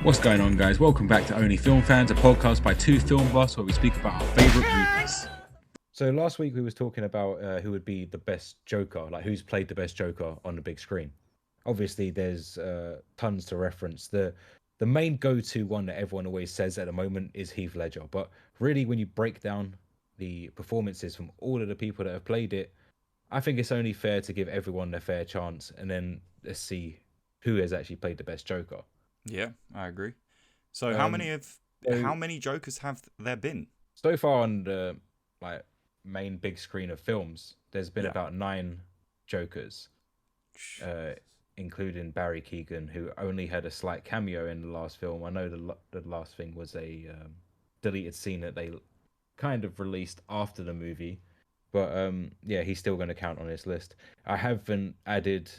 What's going on, guys? Welcome back to Only Film Fans, a podcast by two film buffs where we speak about our favorite movies. So last week we was talking about who would be the best Joker, like who's played the best Joker on the big screen. Obviously, there's tons to reference. The main go-to one that everyone always says at the moment is Heath Ledger. But really, when you break down the performances from all of the people that have played it, I think it's only fair to give everyone a fair chance, and then let's see who has actually played the best Joker. Yeah, I agree. So Um, how so many Jokers have there been? so far on the like main big screen of films, there's been Yeah. about 9 Jokers, uh, including Barry Keoghan, who only had a slight cameo in the last film. I know the last thing was a deleted scene that they kind of released after the movie, but yeah, he's still going to count on this list. I haven't added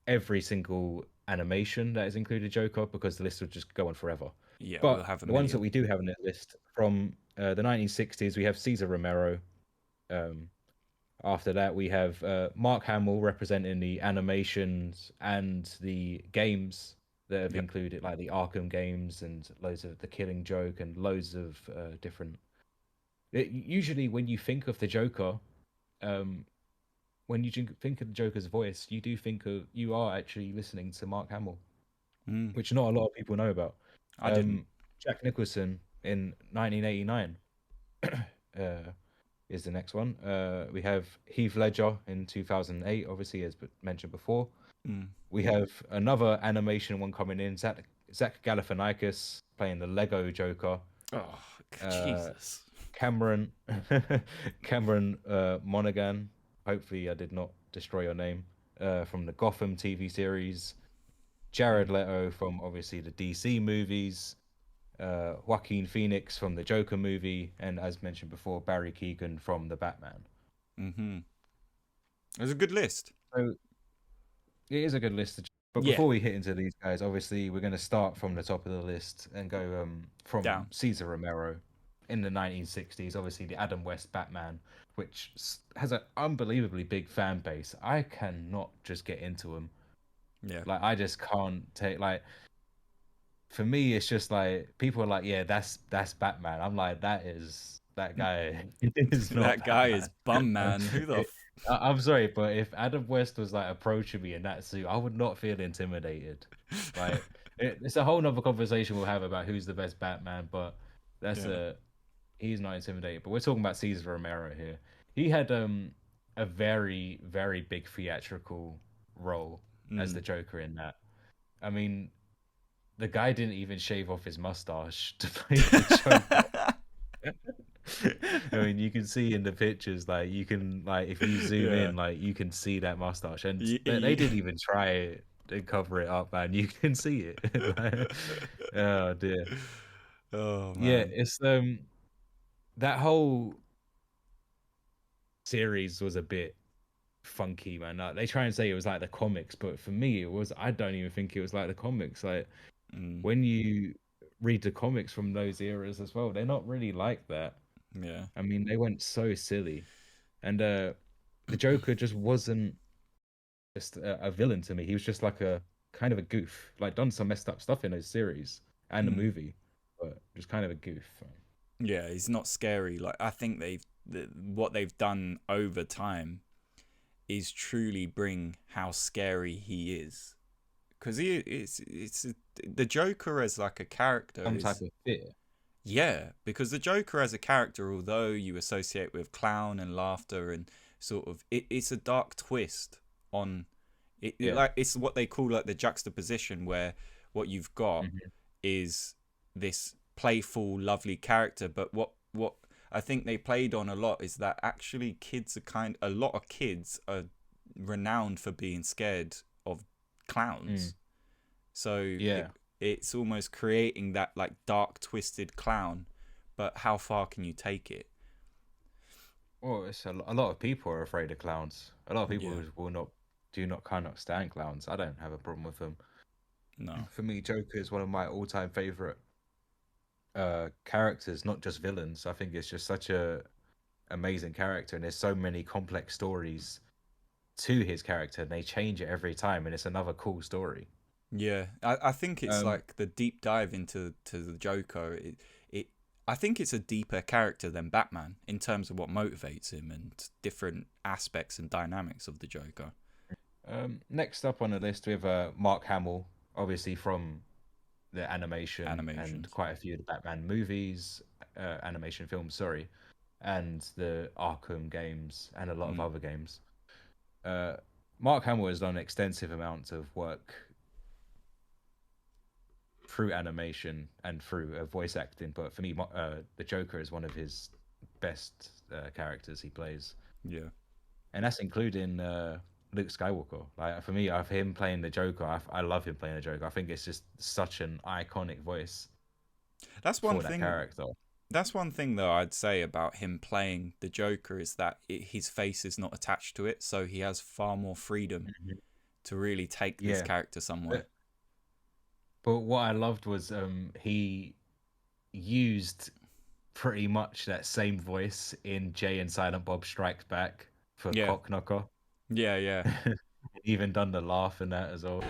every single animation that is included Joker because the list would just go on forever. Yeah, we'll But have a the ones that million. we do have in that list from the 1960s, we have Cesar Romero. Um, After that, we have Mark Hamill representing the animations and the games that have Yep. included, like the Arkham games and loads of the Killing Joke and loads of different. Usually, when you think of the Joker, um, when you think of the Joker's voice, you do think of you are actually listening to Mark Hamill, Mm, which not a lot of people know about. I didn't. Um, Jack Nicholson in 1989. uh, is the next one. We have Heath Ledger in 2008, obviously, as mentioned before. Mm, We have another animation one coming in, Zach Galifianakis playing the Lego Joker. oh, Uh, Jesus. Cameron Cameron Monaghan. Hopefully, I did not destroy your name. From the Gotham TV series. Jared Mm, Leto from obviously the DC movies. Joaquin Phoenix from the Joker movie, and as mentioned before, Barry Keoghan from the Batman. mm-hmm. It was a good list. So it is a good list. But Yeah, before we hit into these guys, obviously we're going to start from the top of the list and go from down. Cesar Romero in the 1960s. Obviously, the Adam West Batman, which has an unbelievably big fan base. I cannot just get into him. Yeah. Like I just can't take like. For me, it's just like people are like, yeah, that's Batman. I'm like, that guy is not That guy Batman. is bum man. It- I'm sorry, but if Adam West was like approaching me in that suit, I would not feel intimidated. Like it's a whole nother conversation we'll have about who's the best Batman, but that's Yeah. he's not intimidated. But we're talking about Cesar Romero here. He had a very, very big theatrical role as the Mm. Joker in that. I mean, the guy didn't even shave off his mustache to play the Joker. I mean, you can see in the pictures, like you can, like if you zoom Yeah. in, like you can see that mustache, and Y- they y- didn't even try to cover it up, man. You can see it. Like, oh dear. Oh Yeah, man. it's that whole series was a bit funky, man. Like, they try and say it was like the comics, but for me, it was. I don't even think it was like the comics. Like Mm. when you read the comics from those eras as well, they're not really like that. Yeah. I mean, they went so silly, and the Joker just wasn't just a villain to me. He was just like a kind of a goof, like done some messed up stuff in those series and the Mm. movie, but just kind of a goof. Yeah, he's not scary. Like I think what they've done over time is truly bring how scary he is. Because the Joker as like a character Some type is, of fear. yeah, because the Joker as a character, although you associate with clown and laughter and sort of it's a dark twist on Yeah. like it's what they call like the juxtaposition where what you've got Hmm. is this playful lovely character, but what I think they played on a lot is that actually a lot of kids are renowned for being scared of Mm. clowns. So Yeah. it's almost creating that like dark twisted clown, but how far can you take it? Well, it's a lot of people are afraid of clowns. A lot of people Yeah. will not do not cannot stand clowns. I don't have a problem with them. No. For me, Joker is one of my all-time favorite characters, not just villains. I think it's just such a amazing character, and there's so many complex stories to his character, and they change it every time, and it's another cool story. Yeah, I think it's Um, like the deep dive into the Joker. I think it's a deeper character than Batman in terms of what motivates him and different aspects and dynamics of the Joker. Next up on the list, we have Mark Hamill, obviously from the animation and Animations. quite a few of the Batman movies, animation films, sorry, and the Arkham games and a lot of Mm. other games. Uh, Mark Hamill has done extensive amounts of work through animation and through voice acting, but for me, the Joker is one of his best characters he plays, Yeah. and that's including Luke Skywalker. Like for me, of him playing the Joker, I love him playing the Joker. I think it's just such an iconic voice That's one for that thing. character. That's one thing though I'd say about him playing the Joker is that his face is not attached to it, so he has far more freedom Mhm. to really take this Yeah, character somewhere. but, but what I loved was he used pretty much that same voice in Jay and Silent Bob Strikes Back for Yeah. Cock Knocker. Yeah, yeah. Even done the laugh in that as well.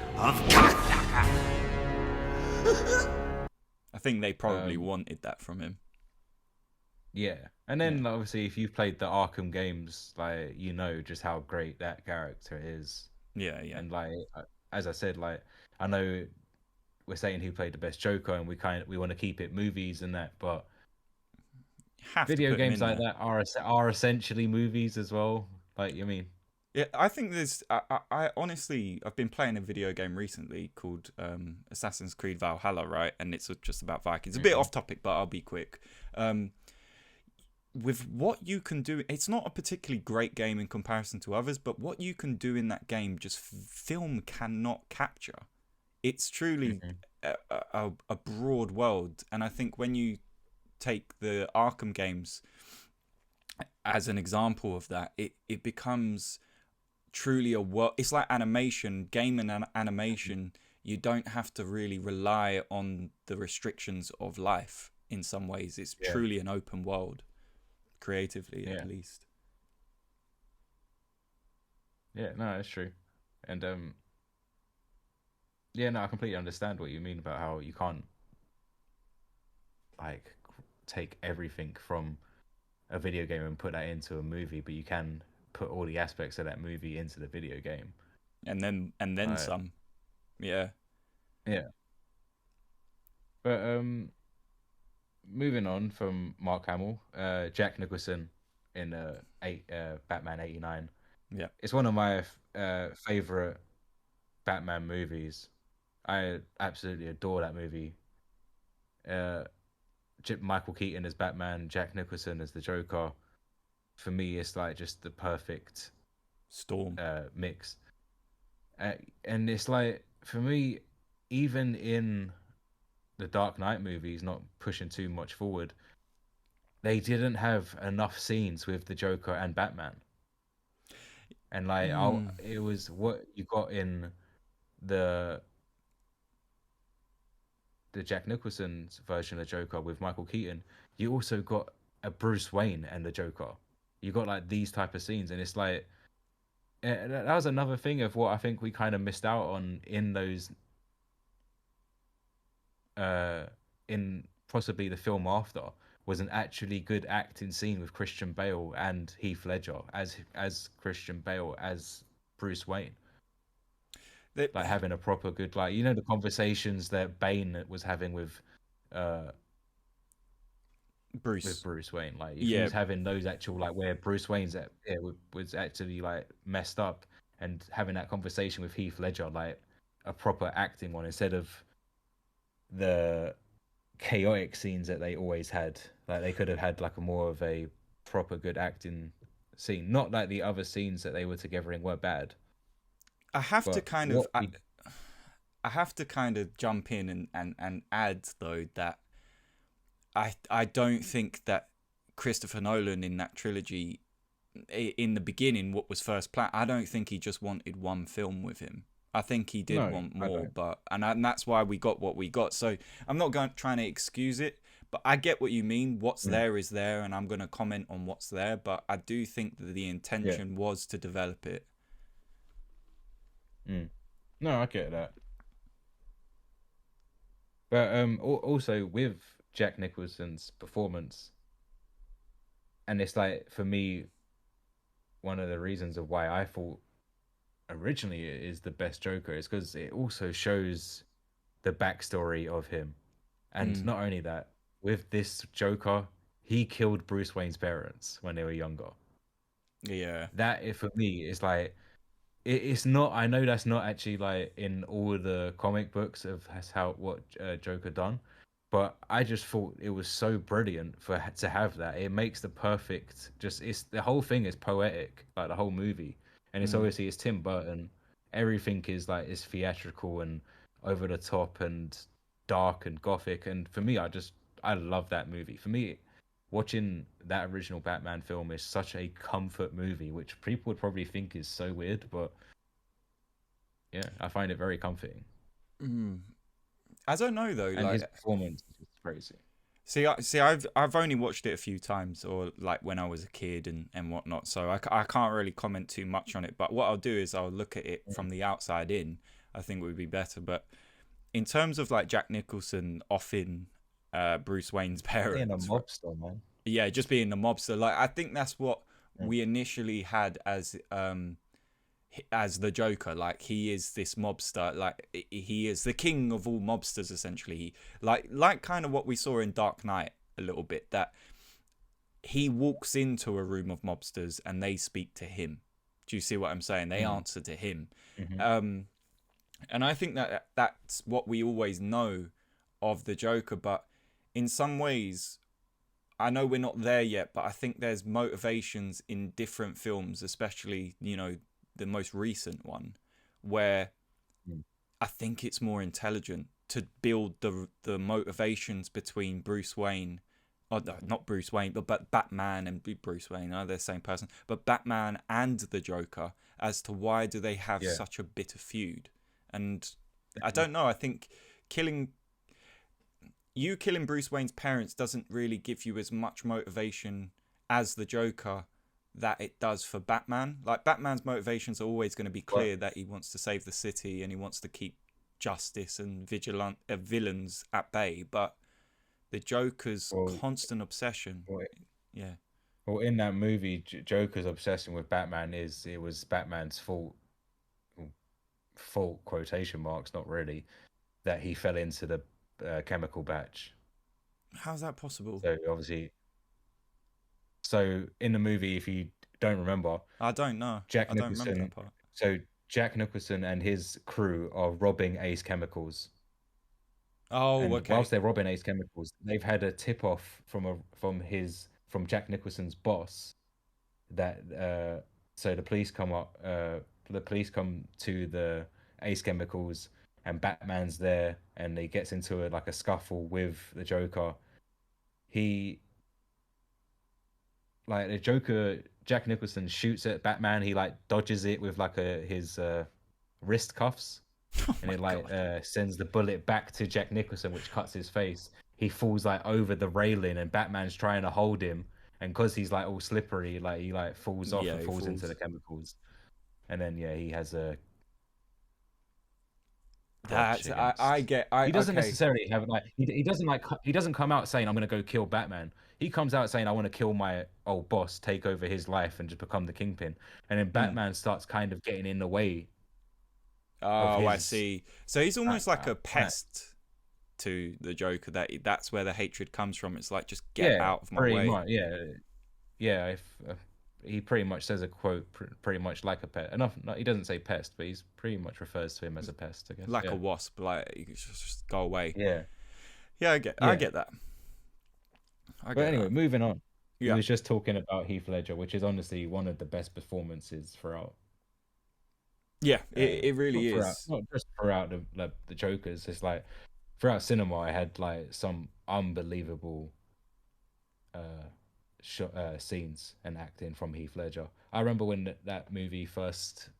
I think they probably Um, wanted that from him. yeah, and Yeah. then obviously if you've played the Arkham games, like you know just how great that character is. Yeah, yeah. And like as I said, like I know we're saying who played the best Joker, and we want to keep it movies and that, but Have to video put him games in like there. that are essentially movies as well. Like you mean, Yeah, I think there's. I honestly, I've been playing a video game recently called Assassin's Creed Valhalla, right? And it's just about Vikings. A bit Mhm. off topic, but I'll be quick. With what you can do, it's not a particularly great game in comparison to others, but what you can do in that game, just film cannot capture. It's truly Mhm. a broad world, and I think when you take the Arkham games as an example of that, it becomes truly a world. It's like animation, game and animation. You don't have to really rely on the restrictions of life in some ways. It's Yeah, truly an open world, creatively at yeah, least. yeah. No, that's true. And yeah, no, I completely understand what you mean about how you can't like take everything from a video game and put that into a movie, but you can put all the aspects of that movie into the video game. And then Uh, some. Yeah. yeah. But moving on from Mark Hamill, Jack Nicholson in Batman '89. Yeah. It's one of my favorite Batman movies. I absolutely adore that movie. Uh, Michael Keaton as Batman, Jack Nicholson as the Joker. For me, it's like just the perfect Storm. mix. And it's like for me, even in the Dark Knight movies, not pushing too much forward, they didn't have enough scenes with the Joker and Batman. And like, Mm. it was what you got in the the Jack Nicholson's version of Joker with Michael Keaton. You also got a Bruce Wayne and the Joker. You got like these type of scenes, and it's like that was another thing of what I think we kind of missed out on in those uh in possibly the film after was an actually good acting scene with Christian Bale and Heath Ledger as Christian Bale as Bruce Wayne. That Like having a proper good like the conversations that Bane was having uh with Bruce. Bruce Wayne. Like if he Yeah. was having those actual like where Bruce Wayne's was actually like messed up and having that conversation with Heath Ledger like a proper acting one instead of the chaotic scenes that they always had. Like they could have had like a more of a proper good acting scene. Not like the other scenes that they were together in were bad, I have to but kind of what we I have to kind of jump in and add though that I don't think that Christopher Nolan in that trilogy in the beginning what was first plan, I don't think he just wanted one film with him. I think he did no, want I more, don't. but and that's why we got what we got. So I'm not going trying to excuse it, but I get what you mean. What's Mm, there is there, and I'm going to comment on what's there. But I do think that the yeah. intention was to develop it. Mm. No, I get that. But also with Jack Nicholson's performance, and it's like for me, one of the reasons of why I thought originally it is the best Joker is because it also shows the backstory of him. And Mm, not only that, with this Joker, he killed Bruce Wayne's parents when they were younger. yeah. That, for me, is like it's not. I know that's not actually like in all the comic books of how what Joker done, but I just thought it was so brilliant to have that. It makes the perfect. Just it's the whole thing is poetic, like the whole movie, and it's Mm, obviously it's Tim Burton. Everything is theatrical and over the top and dark and gothic, and for me, I love that movie. For me, watching that original Batman film is such a comfort movie, which people would probably think is so weird, but yeah, I find it very comforting. mm. I don't know though. And his Like, performance is just crazy. I've only watched it a few times, or like when I was a kid and whatnot. So I can't really comment too much on it. But what I'll do is I'll look at it from the outside in. I think would be better. But in terms of like Jack Nicholson offing Bruce Wayne's Being a parents, mobster, man. yeah, just being the mobster. Like I think that's what Mm. we initially had as the Joker. Like he is this mobster. Like he is the king of all mobsters. Essentially, like kind of what we saw in Dark Knight a little bit. That he walks into a room of mobsters and they speak to him. Do you see what I'm saying? They answer to him. Mm-hmm. And I think that that's what we always know of the Joker. But in some ways, I know we're not there yet, but I think there's motivations in different films, especially, the most recent one, where Mm. I think it's more intelligent to build the motivations between Bruce Wayne, or no, not Bruce Wayne, but Batman and Bruce Wayne, they're the same person, but Batman and the Joker, as to why do they have Yeah. such a bitter feud. And I don't know, I think killing Bruce Wayne's parents doesn't really give you as much motivation as the Joker that it does for Batman. Like Batman's motivations are always going to be Well, clear that he wants to save the city and he wants to keep justice and villains at bay, but the Joker's well, constant obsession, well, yeah. well, in that movie, Joker's obsession with Batman it was Batman's fault, fault quotation marks, not really, that he fell into the chemical batch. How's that possible? So obviously, so in the movie, if you don't remember, I don't know. Jack I don't remember that Nicholson. part. So Jack Nicholson and his crew are robbing Ace Chemicals, Oh, and okay. whilst they're robbing Ace Chemicals, they've had a tip off from Jack Nicholson's boss that so the police come to the Ace Chemicals, and Batman's there, and he gets into like a scuffle with the Joker. He like the Joker, Jack Nicholson shoots at Batman. He like dodges it with like his wrist cuffs, Oh and my it like god. sends the bullet back to Jack Nicholson, which cuts his face. He falls like over the railing, and Batman's trying to hold him, and because he's like all slippery, like he like falls off Yeah, and he falls into the falls. chemicals, and then yeah, he has a grudge That's I against. get He doesn't okay. necessarily have like he doesn't come out saying I'm gonna go kill Batman. He comes out saying I want to kill my old boss, take over his life, and just become the kingpin. And then Mm. Batman starts kind of getting in the way of Oh, I his. see. So he's almost like a Uh, pest to the Joker. That's where the hatred comes from. It's like just get yeah, out of my pretty way. much. Yeah, yeah. If he pretty much says a quote, pretty much like a pet. Enough. No, he doesn't say pest, but he's pretty much refers to him as a pest. I guess. Like a Yeah. wasp. Like you just go away. Yeah. Yeah, I Yeah. get that. I But get anyway, that. moving on. We Yeah, was just talking about Heath Ledger, which is honestly one of the best performances throughout. yeah. It really is. Not just throughout the Jokers. It's like throughout cinema, I had like some unbelievable uh, scenes and acting from Heath Ledger. I remember when that movie first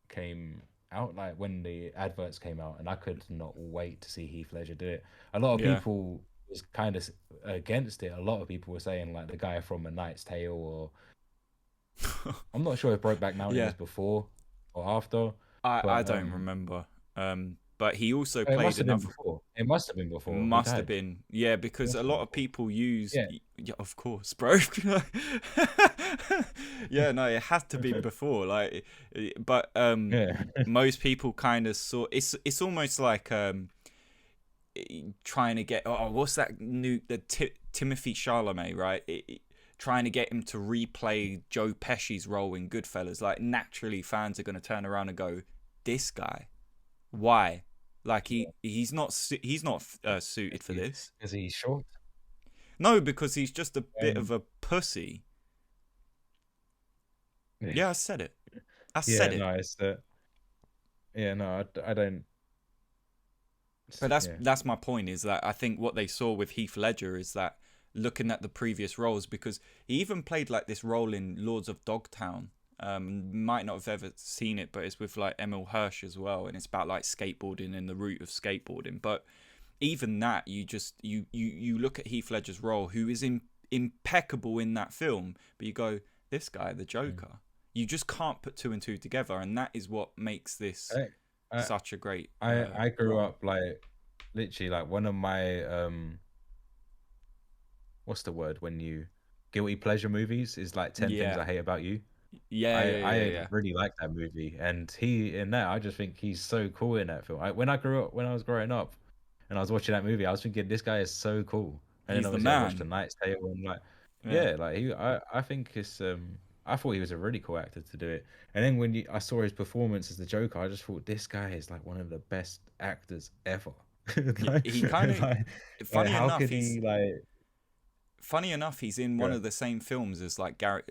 came out, like when the adverts came out, and I could not wait to see Heath Ledger do it. A lot of Yeah. people was kind of against it. A lot of people were saying like the guy from A Knight's Tale, or I'm not sure if Brokeback Mountain Yeah. was before or after, I but don't remember. but he also It played must have been another. before. It must have been It before he must have died. been, yeah, It because must a have been lot of before. people use, Yeah. yeah, of course, bro. Yeah, no, it has to be before, like, but Yeah. most people kind of saw it's almost like trying to get what's that new Timothy Chalamet, right? Trying to get him to replay Joe Pesci's role in Goodfellas. Like naturally, fans are going to turn around and go, "This guy, why? Like he's not suited for this." Is he short? No, because he's just a bit of Um, a pussy. yeah. Yeah, I said it. I Yeah. said it. No. It's Yeah. No. I don't. But Yeah. that's my point, is that I think what they saw with Heath Ledger is that looking at the previous roles, because he even played like this role in Lords of Dogtown. Might not have ever seen it, but it's with like Emil Hirsch as well, and it's about like skateboarding and the root of skateboarding. But even that, you look at Heath Ledger's role, who is impeccable in that film, but you go, this guy, the Joker, you just can't put two and two together, and that is what makes this I, I such a great I grew role. up like literally like one of my what's the word when you guilty pleasure movies is like 10 Things Yeah, I Hate About You. yeah, yeah, yeah, I yeah. really like that movie, and he in that I just think he's so cool in that film. When I was growing up and I was watching that movie, I was thinking this guy is so cool. And then He's the obviously I watched The man. Knight's Tale and like Yeah, yeah, like I think it's I thought he was a really cool actor to do it. And then I saw his performance as the Joker, I just thought this guy is like one of the best actors ever. like, he kind of. like, Funny how enough, could he's he like in one go? of the same films as like Gary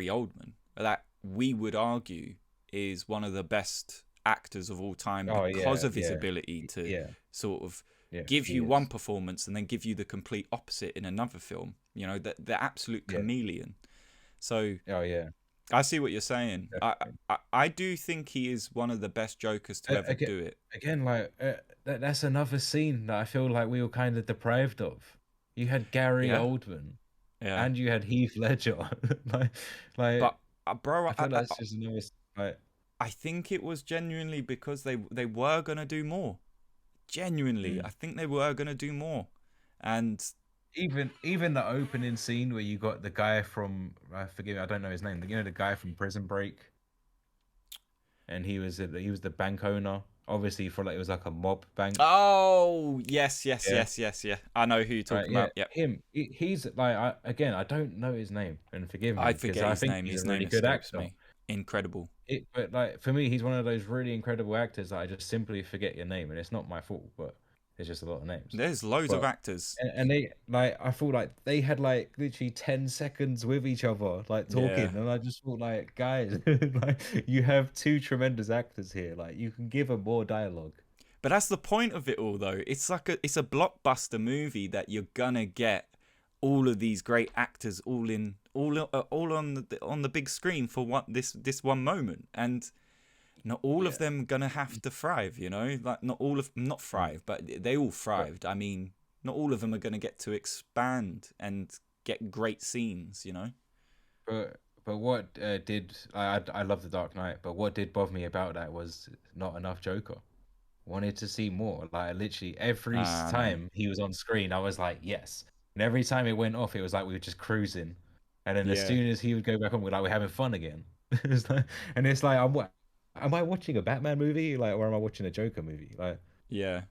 Oldman. That we would argue is one of the best actors of all time Oh because yeah, of his yeah, ability to yeah, sort of yeah. give He you one is. performance and then give you the complete opposite in another film. You know, the absolute Yeah. chameleon. So Oh yeah. I see what you're saying. Definitely. I do think he is one of the best Jokers to ever Again, do it. like that's another scene that I feel like we were kind of deprived of. You had Gary Yeah, Oldman yeah. and you had Heath Ledger. like, like But bro, I feel like it's just another like I think it was genuinely because they were gonna do more. Genuinely, mm. I think they were gonna do more, and Even the opening scene where you got the guy from forgive me, I don't know his name. You know the guy from Prison Break, and he was the bank owner. Obviously, for like it was like a mob bank. oh yes, yes, Yeah. yes, yes, yeah. I know who you're talking Yeah, about. Yep, him. He's like again, I don't know his name, and forgive I me because forget I his think name. he's a His name really good escapes actor. me. Incredible. But like for me, he's one of those really incredible actors that I just simply forget your name, and it's not my fault, but it's just a lot of names. There's loads of But actors. and they like I feel like they had like literally 10 seconds with each other, like Yeah, talking, and I just thought like guys, like you have two tremendous actors here, like you can give them more dialogue. but that's the point of it all, though. It's a blockbuster movie that you're gonna get all of these great actors all on the big screen for this one moment, and not all of Yeah. them gonna have to thrive, you know, like not Mm. thrive, but they all But thrived. I mean, not all of them are gonna get to expand and get great scenes, you know. but what did I love the Dark Knight, but what did bother me about that was not enough Joker. Wanted to see more. Like literally every I know. time he was on screen, I was like, yes. And every time it went off, it was like we were just cruising. And then as Yeah, soon as he would go back on, we're having fun again. It's like, and it's like, am I watching a Batman movie? Like, or am I watching a Joker movie? Like, yeah.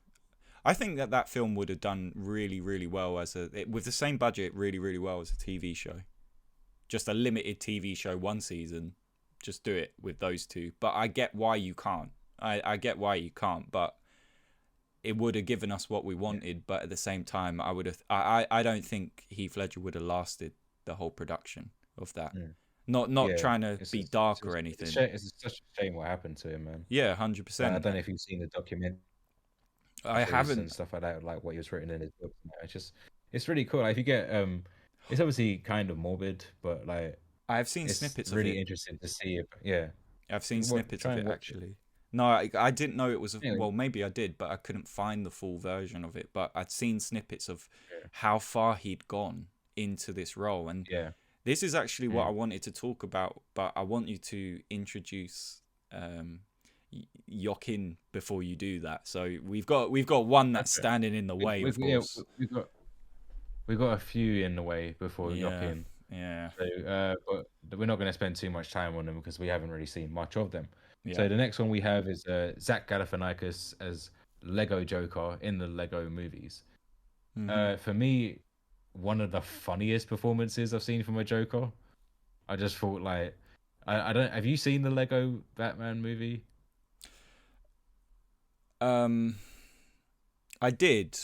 I think that film would have done really, really well with the same budget, really, really well as a TV show. Just a limited TV show, one season. Just do it with those two. But I get why you can't. I get why you can't, but it would have given us what we yeah, wanted. But at the same time, I would have. I don't think Heath Ledger would have lasted the whole production of that. mm, Not yeah. trying to be dark or anything. It's such a shame what happened to him, man. Yeah, 100%. Like, I don't know if you've seen the documentaries I and haven't. stuff like that, like what he was written in his book. It's really cool. Like, if you get it's obviously kind of morbid, but like I've seen it's snippets of really it. interesting to see. If, yeah, I've seen snippets try of and it watch it. actually. No, I didn't know it was. Anyway, Well, maybe I did, but I couldn't find the full version of it. But I'd seen snippets of yeah, how far he'd gone into this role, and yeah, this is actually what mm, I wanted to talk about. But I want you to introduce Joaquin before you do that. So we've got one that's Okay. standing in the way, of course. We've got a few in the way before Yeah, Joaquin. yeah, So, but we're not going to spend too much time on them because we haven't really seen much of them. yeah. So the next one we have is Zach Galifianakis as Lego Joker in the Lego movies. Mhm. For me, one of the funniest performances I've seen from a Joker. I just thought like, I don't. Have you seen the Lego Batman movie? I did.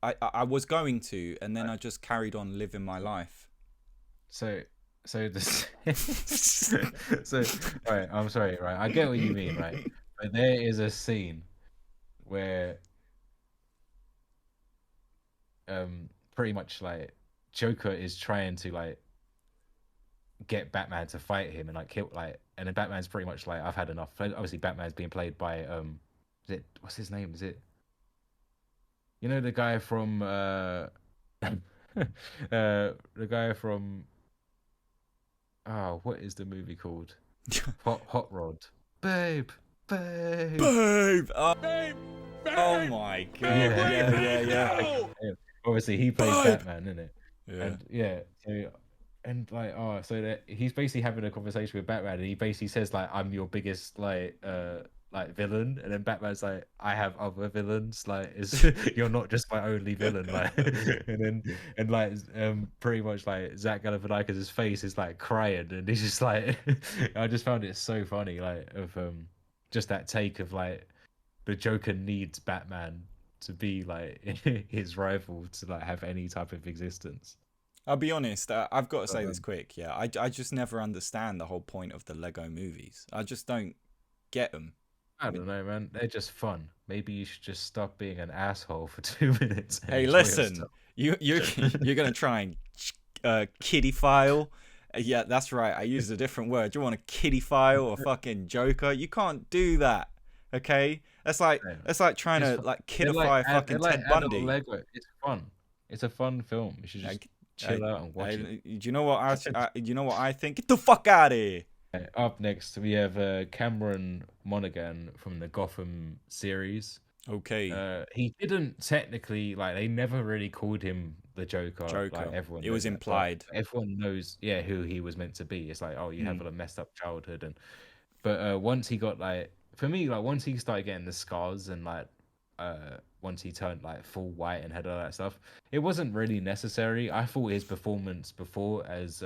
I was going to, and then I just carried on living my life. So, so this, so right. I'm sorry. Right, I get what you mean. Right, but there is a scene where pretty much like Joker is trying to like get Batman to fight him and like kill like, and then Batman's pretty much like, I've had enough. Obviously, Batman's being played by is it, what's his name? Is it, you know, the guy from the guy from, oh, what is the movie called? Hot Rod. Babe, babe. Babe! Oh my god! Yeah. Yeah. Obviously, he plays Babe! Batman, isn't it? Yeah. And yeah, so and like, oh, so that he's basically having a conversation with Batman, and he basically says like, "I'm your biggest like villain," and then Batman's like, "I have other villains, like, is you're not just my only villain," like, and like pretty much like Zach Galifianakis' face is like crying, and he's just like, I just found it so funny, like of just that take of like the Joker needs Batman to be like his rival to like have any type of existence. I'll be honest. I've got to But, say this quick. Yeah, I just never understand the whole point of the Lego movies. I just don't get them. I don't know, man. They're just fun. Maybe you should just stop being an asshole for 2 minutes and Hey, enjoy listen, yourself. you're gonna try and kiddie file. Yeah, that's right. I used a different word. Do you want a kiddie file or fucking Joker? You can't do that. Okay, that's like trying It's to fu- like they're like kidify fucking like Ted adult Bundy. Lego. It's fun. It's a fun film. You should just Like, chill out and watch it. do you know what do you know what I think? Get the fuck out of here. Up next, we have Cameron Monaghan from the Gotham series. Okay, He didn't technically like, they never really called him the Joker. Like Joker. everyone It was knows that, but implied. everyone knows, yeah, who he was meant to be. It's like, oh, you have Mm. a messed up childhood, and but once he got like, for me, like once he started getting the scars and like once he turned like full white and had all that stuff, it wasn't really necessary. I thought his performance before as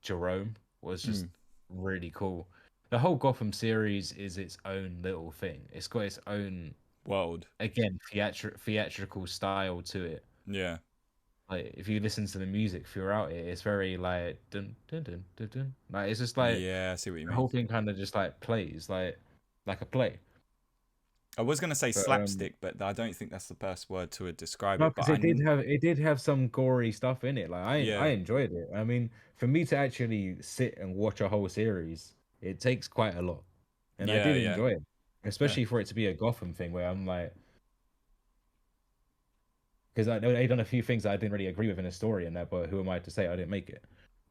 Jerome was just Mm. really cool. The whole Gotham series is its own little thing. It's got its own, World. again, theatrical style to it. Yeah. Like if you listen to the music throughout it, it's very like dun dun dun dun dun. Like it's just like Yeah, I see what you the mean. whole thing kind of just like plays like a play. I was gonna say But slapstick, but I don't think that's the best word to describe no, it. But because it did have some gory stuff in it. Like I yeah, enjoyed it. I mean, for me to actually sit and watch a whole series, it takes quite a lot, and I yeah, did yeah, enjoy it, yeah. especially for it to be a Gotham thing where I'm like, because I know they done a few things that I didn't really agree with in the story and that, but who am I to say I didn't make it?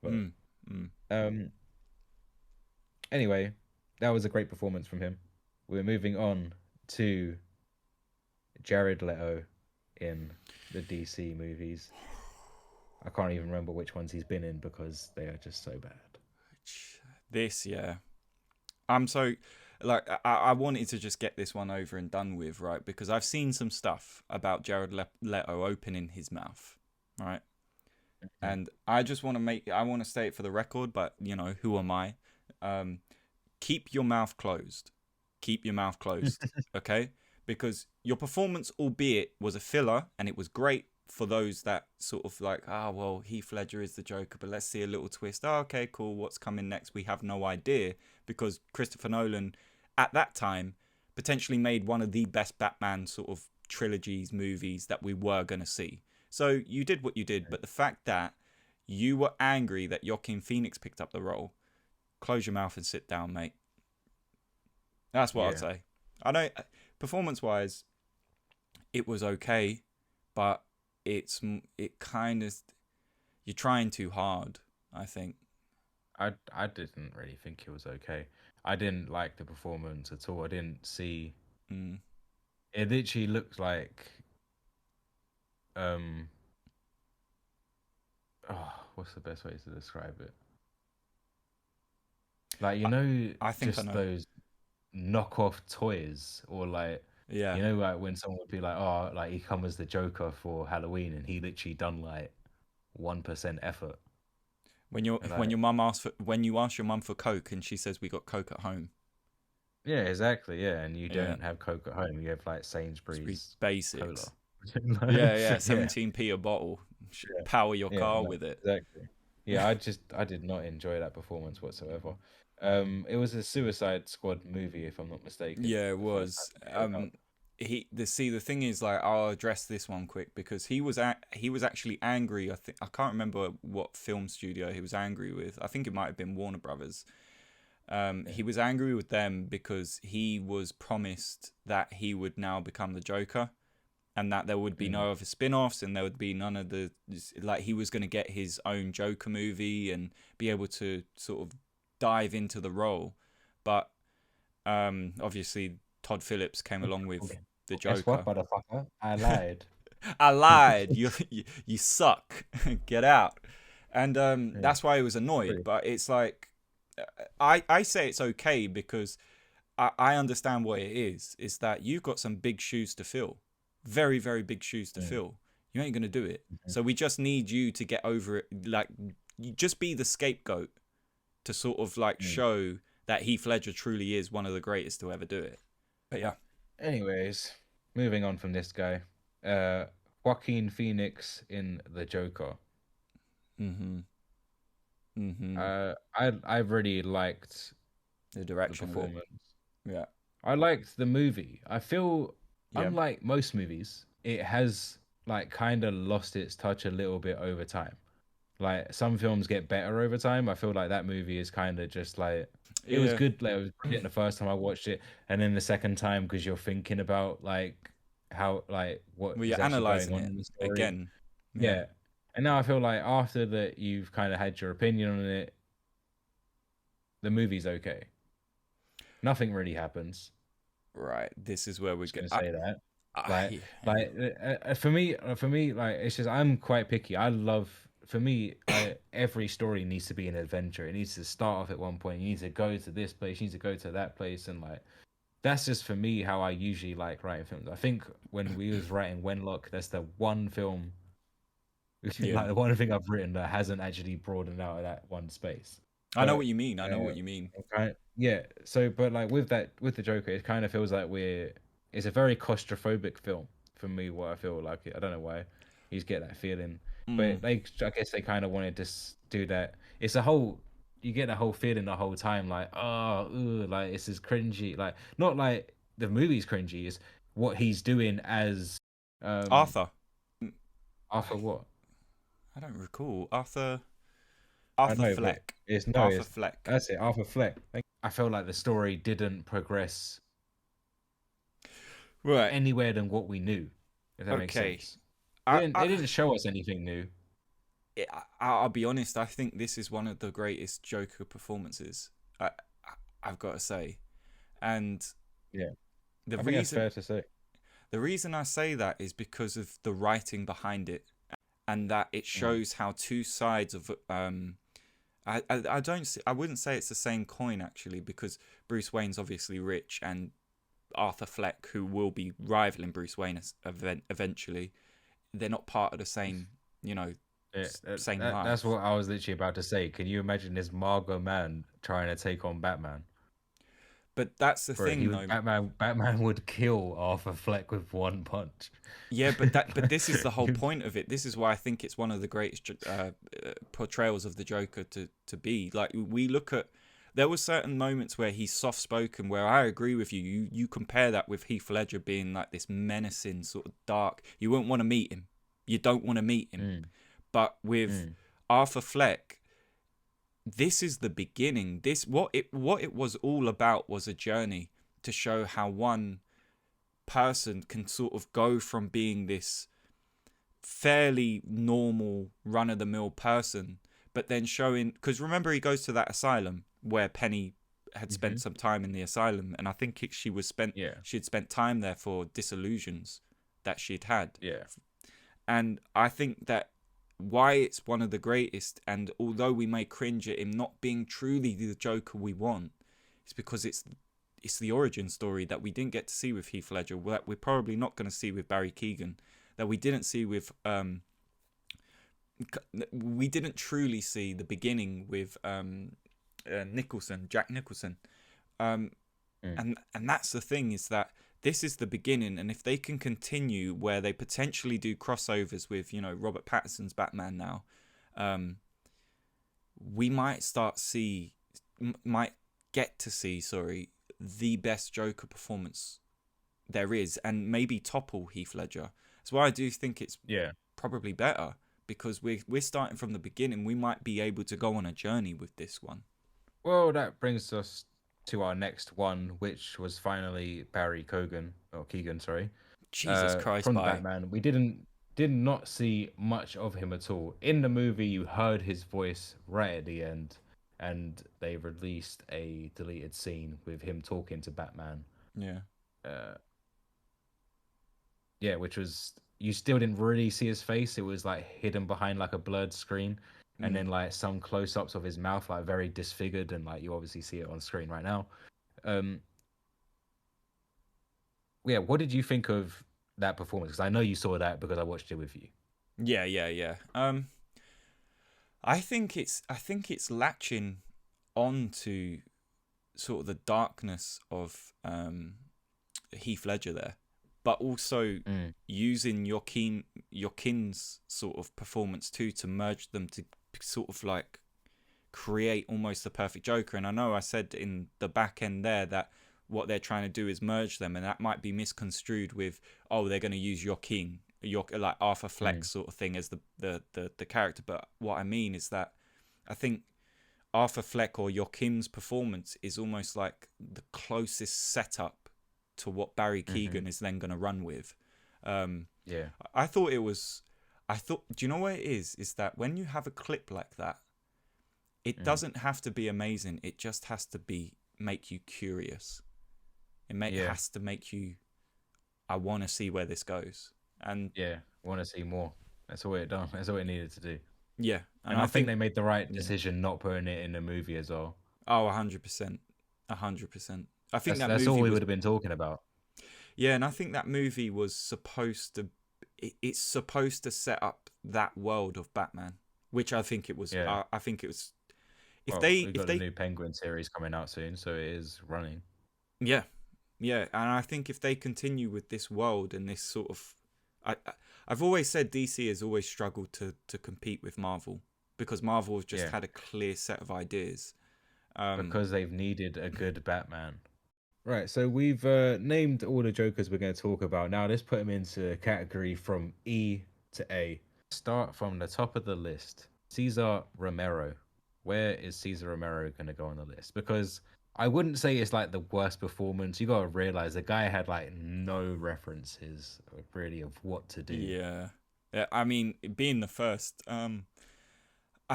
But Mm, mm. um, anyway, that was a great performance from him. We're moving on to Jared Leto in the DC movies. I can't even remember which ones he's been in because they are just so bad. This, yeah. I'm so like I wanted to just get this one over and done with, right? Because I've seen some stuff about Jared Leto opening his mouth, right? And I just want to I want to state it for the record, but you know, who am I? Keep your mouth closed. Keep your mouth closed, okay? Because your performance, albeit was a filler, and it was great for those that sort of like, well, Heath Ledger is the Joker, but let's see a little twist. Oh, okay, cool. What's coming next? We have no idea, because Christopher Nolan, at that time, potentially made one of the best Batman sort of trilogies, movies that we were going to see. So you did what you did, but the fact that you were angry that Joaquin Phoenix picked up the role, close your mouth and sit down, mate. That's what I'd say. I don't. Performance-wise, it was okay, but it kind of, you're trying too hard, I think. I didn't really think it was okay. I didn't like the performance at all. I didn't see. Mm. It literally looked like um. Oh, what's the best way to describe it? Like I think I just know. those knockoff toys, or like Yeah. like when someone would be like, oh, like he come as the Joker for Halloween, and he literally done like 1% effort. When your And when like, your mum asks for when you ask your mum for Coke and she says we got Coke at home. yeah, exactly, yeah, and you Yeah. don't have Coke at home. You have like It's pretty Sainsbury's cola. basics. Like, Yeah, yeah, yeah, 17p a bottle. yeah, Power your yeah, car no, with it. exactly. Yeah, I did not enjoy that performance whatsoever. It was a Suicide Squad movie, if I'm not mistaken. Yeah, it The first time was. it came out. The thing is, like, I'll address this one quick because he was actually angry. I can't remember what film studio he was angry with. I think it might have been Warner Brothers. Yeah. He was angry with them because he was promised that he would now become the Joker, and that there would be Mm. no other spin-offs, and there would be none of the, like, he was going to get his own Joker movie and be able to sort of dive into the role. But obviously Todd Phillips came along with Okay. the Guess what, Joker. motherfucker? I lied. I lied. You suck. Get out. And Yeah, that's why I was annoyed. true. But it's like, I say it's okay because I understand what it is. Is that you've got some big shoes to fill, very very big shoes to Yeah. fill. You ain't gonna do it. Mhm. So we just need you to get over it. Like, you just be the scapegoat to sort of like Mm. show that Heath Ledger truly is one of the greatest to ever do it. But yeah. Anyways, moving on from this guy, Joaquin Phoenix in The Joker. Mm-hmm. Mm-hmm. I really liked The the direction of it. performance. Yeah. I liked the movie. I feel, Yeah. unlike most movies, it has like kind of lost its touch a little bit over time. Like some films get better over time. I feel like that movie is kind of just like it was Yeah. good. Like it was brilliant the first time I watched it, and then the second time because you're thinking about like how like what Well, is you're actually going analyzing on it in the story. again. Yeah. Yeah, and now I feel like after that you've kind of had your opinion on it, the movie's okay. Nothing really happens. Right. This is where we Just get. gonna say that. I, For me, like it's just I'm quite picky. I love for me, every story needs to be an adventure. It needs to start off at one point. You need to go to this place. You need to go to that place, and like that's just for me how I usually like writing films. I think when we was writing Wenlock, that's the one film, yeah. like the one thing I've written that hasn't actually broadened out of that one space. I know what But you mean. I know uh, what you mean. yeah. So, but like with the Joker, it kind of feels like it's a very claustrophobic film for me. What I feel like I don't know why he's get that feeling, Mm. but I guess they kind of wanted to do that. You get that whole feeling the whole time, like like this is cringy. Like not like the movie's cringy, is what he's doing as um Arthur. Mm, Arthur what? I don't recall. Arthur. I Arthur know, but Fleck. it's no, Arthur it's Fleck. that's it, Arthur Fleck. I felt like the story didn't progress Right. anywhere than what we knew, if that makes Okay. sense. I, They I, didn't show us anything new. I'll be honest. I think this is one of the greatest Joker performances. I've got to say, and Yeah, the I think that's reason fair to say. the reason I say that is because of the writing behind it, and that it Mm. shows how two sides of I don't I wouldn't say it's the same coin actually, because Bruce Wayne's obviously rich, and Arthur Fleck, who will be rivaling Bruce Wayne eventually, they're not part of the same, Yeah, same that's life. what I was literally about to say. Can you imagine this Margot man trying to take on Batman? But that's the Bro, he thing, would though. Batman would kill Arthur Fleck with one punch. Yeah, but this is the whole point of it. This is why I think it's one of the greatest portrayals of the Joker to be. Like, we look at, there were certain moments where he's soft spoken, where I agree with you. You compare that with Heath Ledger being like this menacing sort of dark. You won't want to meet him. You don't want to meet him. Mm, But with mm, Arthur Fleck, this is the beginning. What it was all about was a journey to show how one person can sort of go from being this fairly normal run-of-the-mill person, but then showing, because remember he goes to that asylum where Penny had spent some time in the asylum, and I think she'd spent time there for disillusions that she'd had. Yeah. And I think that why it's one of the greatest, and although we may cringe at him not being truly the Joker we want, it's because it's the origin story that we didn't get to see with Heath Ledger, that we're probably not going to see with Barry Keoghan, that we didn't see with we didn't truly see the beginning with Jack Nicholson, and that's the thing, is that this is the beginning, and if they can continue where they potentially do crossovers with, you know, Robert Pattinson's Batman now, we might get to see the best Joker performance there is, and maybe topple Heath Ledger. That's why I do think it's probably better, because we're starting from the beginning. We might be able to go on a journey with this one. Well, that brings us to our next one, which was finally Barry Keoghan, sorry. Jesus Christ, from Batman. We did not see much of him at all. In the movie, you heard his voice right at the end, and they released a deleted scene with him talking to Batman. Yeah. Which was, you still didn't really see his face. It was like hidden behind like a blurred screen, and then like some close-ups of his mouth, like very disfigured, and like you obviously see it on screen right now. What did you think of that performance? Because I know you saw that because I watched it with you. Yeah. I think it's latching onto sort of the darkness of Heath Ledger there, but also using Joaquin's sort of performance too, to merge them to sort of like create almost the perfect Joker. And I know I said in the back end there that what they're trying to do is merge them, and that might be misconstrued with, oh, they're going to use Joaquin, like Arthur Fleck sort of thing as the character. But what I mean is that I think Arthur Fleck or Joaquin's performance is almost like the closest setup to what Barry Keoghan is then going to run with. I thought, do you know what it is? Is that when you have a clip like that, it doesn't have to be amazing. It just has to make you curious. It has to make you, I want to see where this goes. And want to see more. That's all it done. That's all it needed to do. Yeah. And I think they made the right decision not putting it in the movie as well. Oh, 100%. 100%. I think that's all we would have been talking about. Yeah, and I think that movie was supposed to, it's supposed to set up that world of Batman, which I think it was. Yeah. I think it was. We've got a new Penguin series coming out soon, so it is running. Yeah, and I think if they continue with this world and this sort of, I've always said DC has always struggled to compete with Marvel, because Marvel has just had a clear set of ideas. Because they've needed a good Batman. Right, so we've named all the Jokers we're going to talk about. Now let's put them into a category from E to A. Start from the top of the list. Cesar Romero. Where is Cesar Romero going to go on the list? Because I wouldn't say it's like the worst performance. You got to realize the guy had like no references really of what to do. Yeah. I mean, being the first, I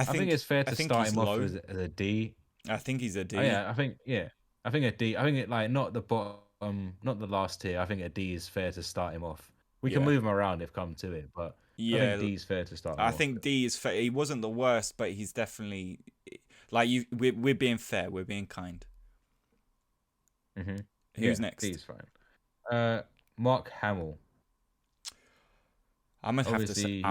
think it's fair to start him off as a D. I think he's a D. Oh, yeah, I think a D. I think it like not the bottom, not the last tier. I think a D is fair to start him off. We can move him around if come to it, but I think D is fair to start him off. I think D is fair. He wasn't the worst, but he's definitely like you. We're being fair. We're being kind. Who's next? D is fine. Mark Hamill. I'm gonna have to say he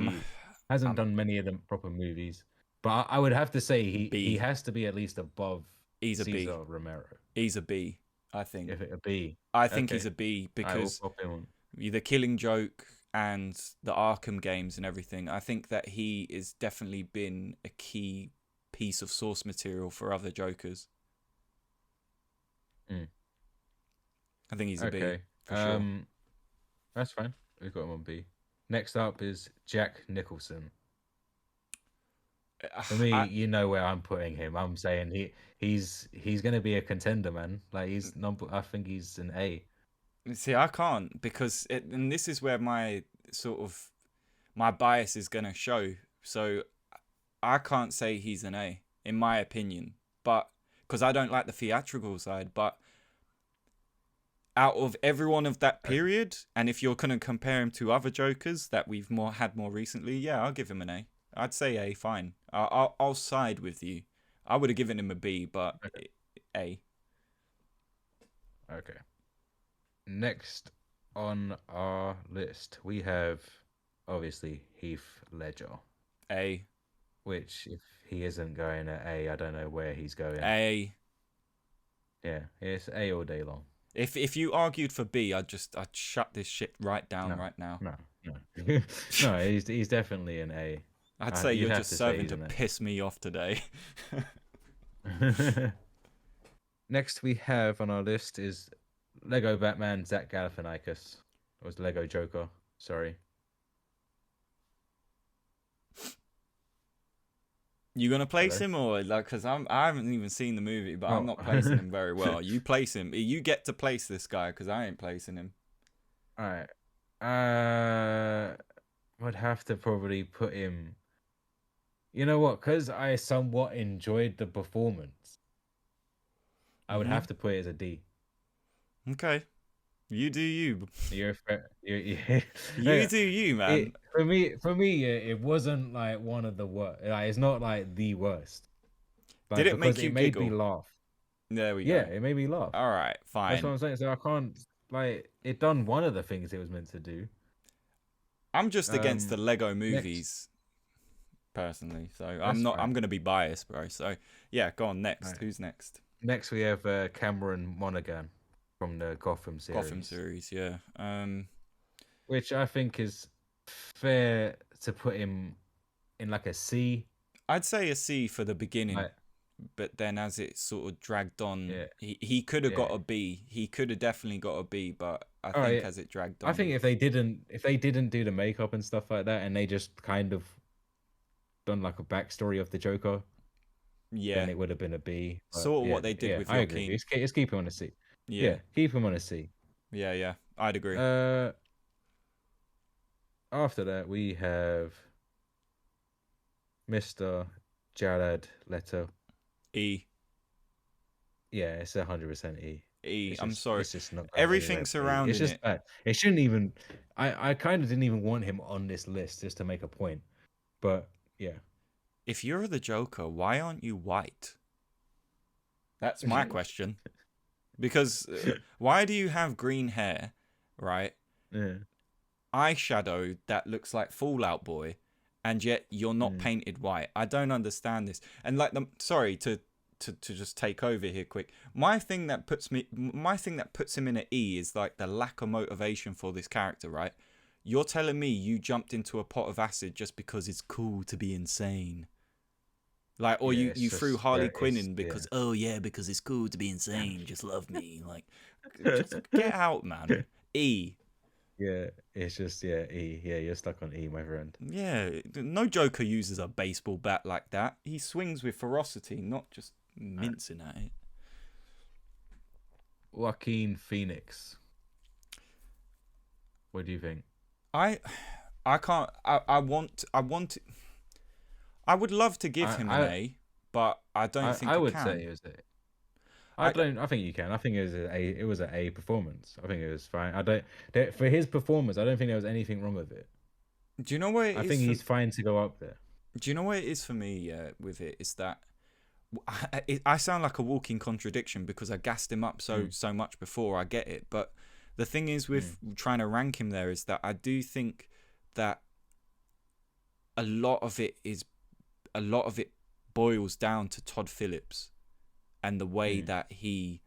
hasn't done many of the proper movies. But I would have to say he has to be at least above Cesar Romero. He's a B, I think. If it a B. I think he's a B because the Killing Joke and the Arkham games and everything, I think that he has definitely been a key piece of source material for other Jokers. I think he's a B, for sure. That's fine. We've got him on B. Next up is Jack Nicholson. For me, you know where I'm putting him. I'm saying he's going to be a contender, man. Like I think he's an A. See, I can't because and this is where my bias is going to show. So I can't say he's an A in my opinion, but because I don't like the theatrical side. But out of everyone of that period, and if you're going to compare him to other Jokers that we've had more recently, yeah, I'll give him an A. I'd say A, fine. I'll side with you. I would have given him a B, but A. Okay. Next on our list, we have obviously Heath Ledger. A. Which, if he isn't going at A, I don't know where he's going. A. Yeah, it's A all day long. If you argued for B, I'd shut this shit right down right now. No. No, he's definitely an A. I'd say you're just serving to piss me off today. Next we have on our list is Lego Batman Zach Galifianakis. It was Lego Joker. Sorry. You gonna place him or like? Because I haven't even seen the movie, but I'm not placing him very well. You place him. You get to place this guy because I ain't placing him. All right. I'd have to probably put him. You know what? Because I somewhat enjoyed the performance, I would have to put it as a D. Okay. You do you. You do you, man. For me, it wasn't like one of the worst. Like, it's not like the worst. Like, did it make you it made giggle? me laugh. There we go. Yeah, it made me laugh. All right, fine. That's what I'm saying. So I can't it done one of the things it was meant to do. I'm just against the Lego movies, personally. So I'm going to be biased, bro. So yeah, go on next. Right. Who's next? Next we have Cameron Monaghan from the Gotham series. Yeah. Which I think is fair to put him in like a C. I'd say a C for the beginning, but then as it sort of dragged on, he could have got a B. He could have definitely got a B, but I think as it dragged on, I think if they didn't do the makeup and stuff like that, and they just kind of done like a backstory of the Joker, then it would have been a B. Sort of what they did with Joaquin. Let's keep him on a C. Yeah, keep him on a C. Yeah, I'd agree. After that, we have Mr. Jared Leto. E. Yeah, it's 100% E. E. I'm sorry. It's just not everything surrounding it. It's just bad. It shouldn't even. I kind of didn't even want him on this list just to make a point, but yeah. If you're the Joker, why aren't you white? That's my question. Because why do you have green hair, right? Yeah. Eyeshadow that looks like Fallout Boy, and yet you're not painted white. I don't understand this. And like, sorry to just take over here quick. My thing that puts him in an E is like the lack of motivation for this character, right? You're telling me you jumped into a pot of acid just because it's cool to be insane. Like, or you threw Harley Quinn in because, because it's cool to be insane. Just love me. Like, just get out, man. E. Yeah, it's just, E. Yeah, you're stuck on E, my friend. Yeah, no Joker uses a baseball bat like that. He swings with ferocity, not just mincing at it. Joaquin Phoenix. What do you think? I can't. I would love to give him an A, but I don't think I would can. say it was A. I think you can. I think it was an A. It was an A performance. I think it was fine. For his performance, I don't think there was anything wrong with it. Do you know what it is? I think he's fine to go up there. Do you know what it is for me? With it is that I sound like a walking contradiction because I gassed him up so much before. I get it, but the thing is with trying to rank him there is that I do think that a lot of it boils down to Todd Phillips and the way that he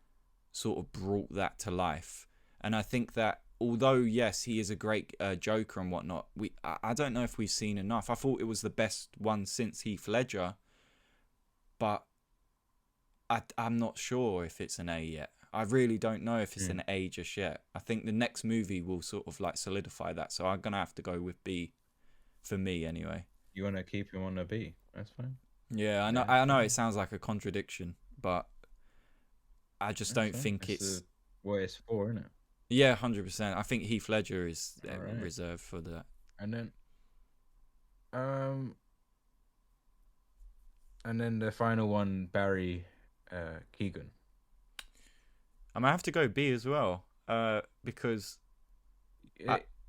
sort of brought that to life. And I think that although yes, he is a great Joker and whatnot, I don't know if we've seen enough. I thought it was the best one since Heath Ledger, but I'm not sure if it's an A yet. I really don't know if it's an A just yet. I think the next movie will sort of like solidify that. So I'm gonna have to go with B, for me anyway. You want to keep him on a B? That's fine. Yeah, I know. I know it sounds like a contradiction, but I just don't think it's what it's for, isn't it? Yeah, 100%. I think Heath Ledger is reserved for that. And then the final one, Barry Keegan. I'm gonna have to go B as well. Because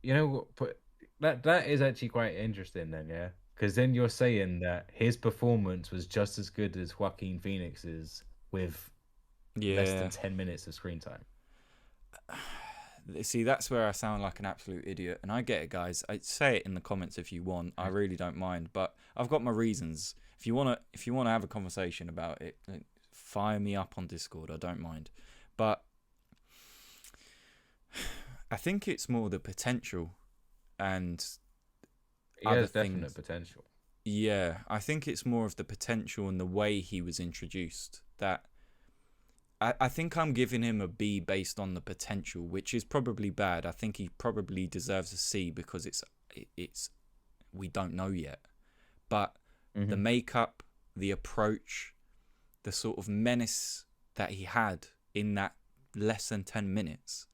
You know what? But that is actually quite interesting then, yeah. Because then you're saying that his performance was just as good as Joaquin Phoenix's with less than 10 minutes of screen time. See, that's where I sound like an absolute idiot, and I get it, guys. I say it in the comments if you want. I really don't mind, but I've got my reasons. If you wanna have a conversation about it, like, fire me up on Discord. I don't mind, but I think it's more the potential and He has other definite things. potential. Yeah, I think it's more of the potential and the way he was introduced that. I think I'm giving him a B based on the potential, which is probably bad. I think he probably deserves a C because it's we don't know yet. But the makeup, the approach, the sort of menace that he had in that less than 10 minutes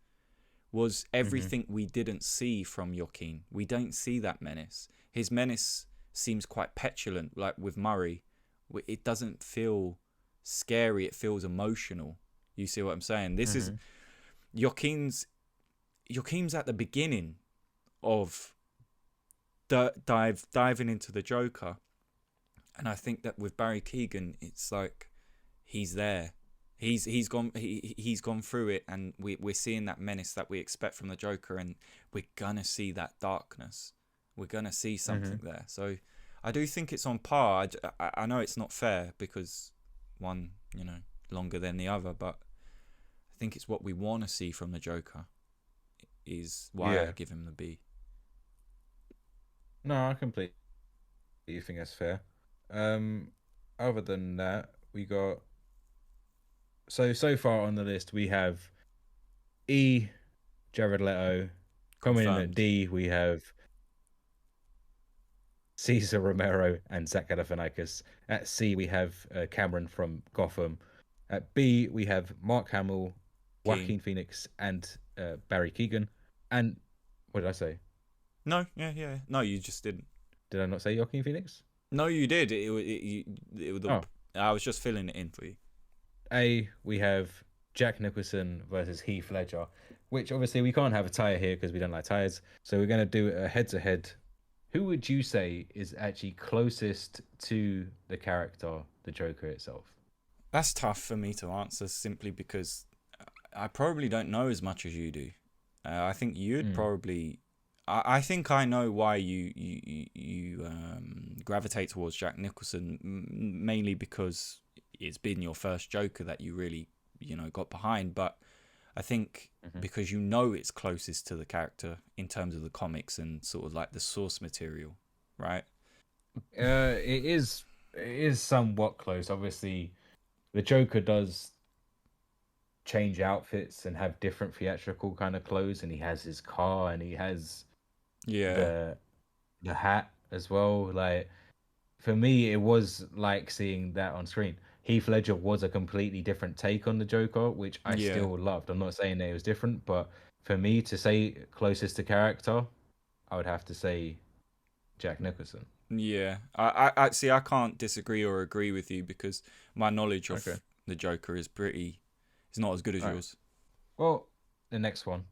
was everything we didn't see from Joaquin. We don't see that menace. His menace seems quite petulant, like with Murray. It doesn't feel scary, it feels emotional. You see what I'm saying? This is Joaquin's at the beginning of diving into the Joker, and I think that with Barry Keoghan, it's like he's there. He's gone through it, and we're seeing that menace that we expect from the Joker, and we're gonna see that darkness. We're gonna see something there. So I do think it's on par. I know it's not fair because one, longer than the other, but I think it's what we want to see from the Joker is why I give him the B. No, I completely think that's fair. Other than that, we got so far on the list we have E, Jared Leto. Coming in at D, we have Cesar Romero and Zach Galifianakis. At C, we have Cameron from Gotham. At B, we have Mark Hamill, Joaquin Phoenix, and Barry Keoghan. And what did I say? No, yeah. No, you just didn't. Did I not say Joaquin Phoenix? No, you did. I was just filling it in for you. A, we have Jack Nicholson versus Heath Ledger, which obviously we can't have a tie here because we don't like ties. So we're going to do a head-to-head. Who would you say is actually closest to the character, the Joker itself? That's tough for me to answer simply because I probably don't know as much as you do. I think you'd probably... I think I know why you gravitate towards Jack Nicholson, mainly because it's been your first Joker that you really, got behind. But I think because it's closest to the character in terms of the comics and sort of like the source material, right? It is somewhat close. Obviously, the Joker does change outfits and have different theatrical kind of clothes, and he has his car and he has the hat as well. Like, for me, it was like seeing that on screen. Heath Ledger was a completely different take on the Joker, which I still loved. I'm not saying that it was different, but for me to say closest to character, I would have to say Jack Nicholson. Yeah, I see. I can't disagree or agree with you because my knowledge of the Joker is not as good as yours. Well, the next one.